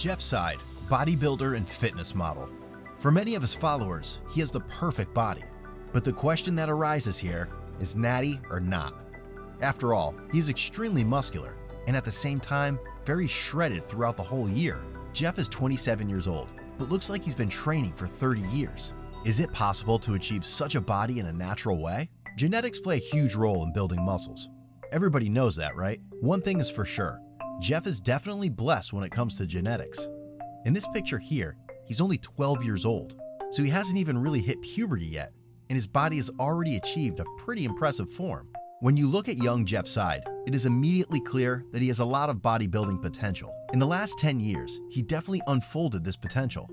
Jeff Seid, bodybuilder and fitness model. For many of his followers, he has the perfect body. But the question that arises here is natty or not? After all, he is extremely muscular and at the same time, very shredded throughout the whole year. Jeff is 27 years old, but looks like he's been training for 30 years. Is it possible to achieve such a body in a natural way? Genetics play a huge role in building muscles. Everybody knows that, right? One thing is for sure, Jeff is definitely blessed when it comes to genetics. In this picture here, he's only 12 years old, so he hasn't even really hit puberty yet, and his body has already achieved a pretty impressive form. When you look at young Jeff Seid, it is immediately clear that he has a lot of bodybuilding potential. In the last 10 years, he definitely unfolded this potential.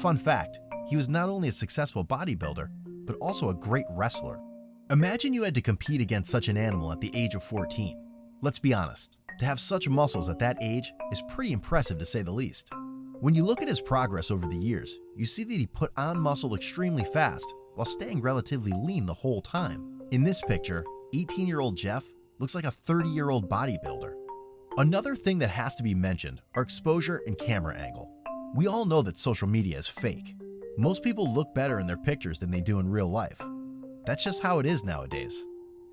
Fun fact, he was not only a successful bodybuilder, but also a great wrestler. Imagine you had to compete against such an animal at the age of 14. Let's be honest, to have such muscles at that age is pretty impressive to say the least. When you look at his progress over the years, you see that he put on muscle extremely fast while staying relatively lean the whole time. In this picture, 18-year-old Jeff looks like a 30-year-old bodybuilder. Another thing that has to be mentioned are exposure and camera angle. We all know that social media is fake. Most people look better in their pictures than they do in real life. That's just how it is nowadays.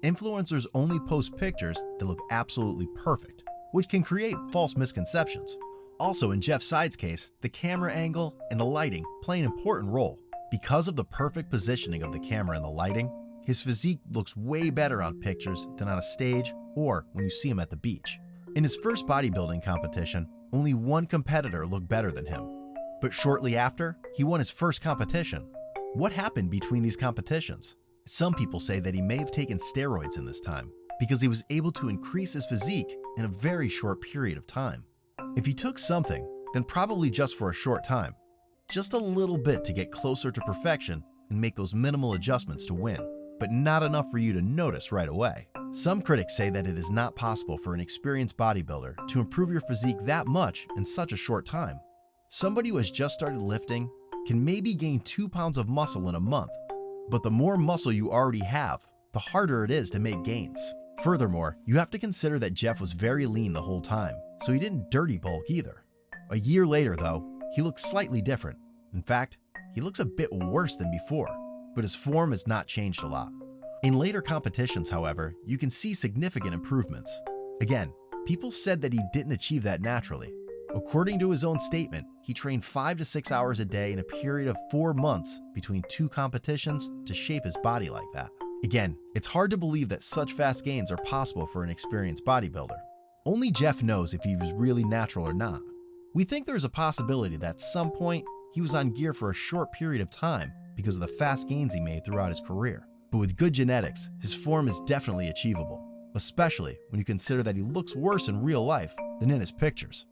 Influencers only post pictures that look absolutely perfect, which can create false misconceptions. Also, in Jeff Seid's case, the camera angle and the lighting play an important role. Because of the perfect positioning of the camera and the lighting, his physique looks way better on pictures than on a stage or when you see him at the beach. In his first bodybuilding competition, only one competitor looked better than him. But shortly after, he won his first competition. What happened between these competitions? Some people say that he may have taken steroids in this time because he was able to increase his physique in a very short period of time. If he took something, then probably just for a short time, just a little bit to get closer to perfection and make those minimal adjustments to win, but not enough for you to notice right away. Some critics say that it is not possible for an experienced bodybuilder to improve your physique that much in such a short time. Somebody who has just started lifting can maybe gain 2 pounds of muscle in a month, but the more muscle you already have, the harder it is to make gains. Furthermore, you have to consider that Jeff was very lean the whole time, so he didn't dirty bulk either. A year later though, he looks slightly different. In fact, he looks a bit worse than before, but his form has not changed a lot. In later competitions, however, you can see significant improvements. Again, people said that he didn't achieve that naturally. According to his own statement, he trained 5 to 6 hours a day in a period of 4 months between 2 competitions to shape his body like that. Again, it's hard to believe that such fast gains are possible for an experienced bodybuilder. Only Jeff knows if he was really natural or not. We think there's a possibility that at some point he was on gear for a short period of time because of the fast gains he made throughout his career. But with good genetics, his form is definitely achievable, especially when you consider that he looks worse in real life than in his pictures.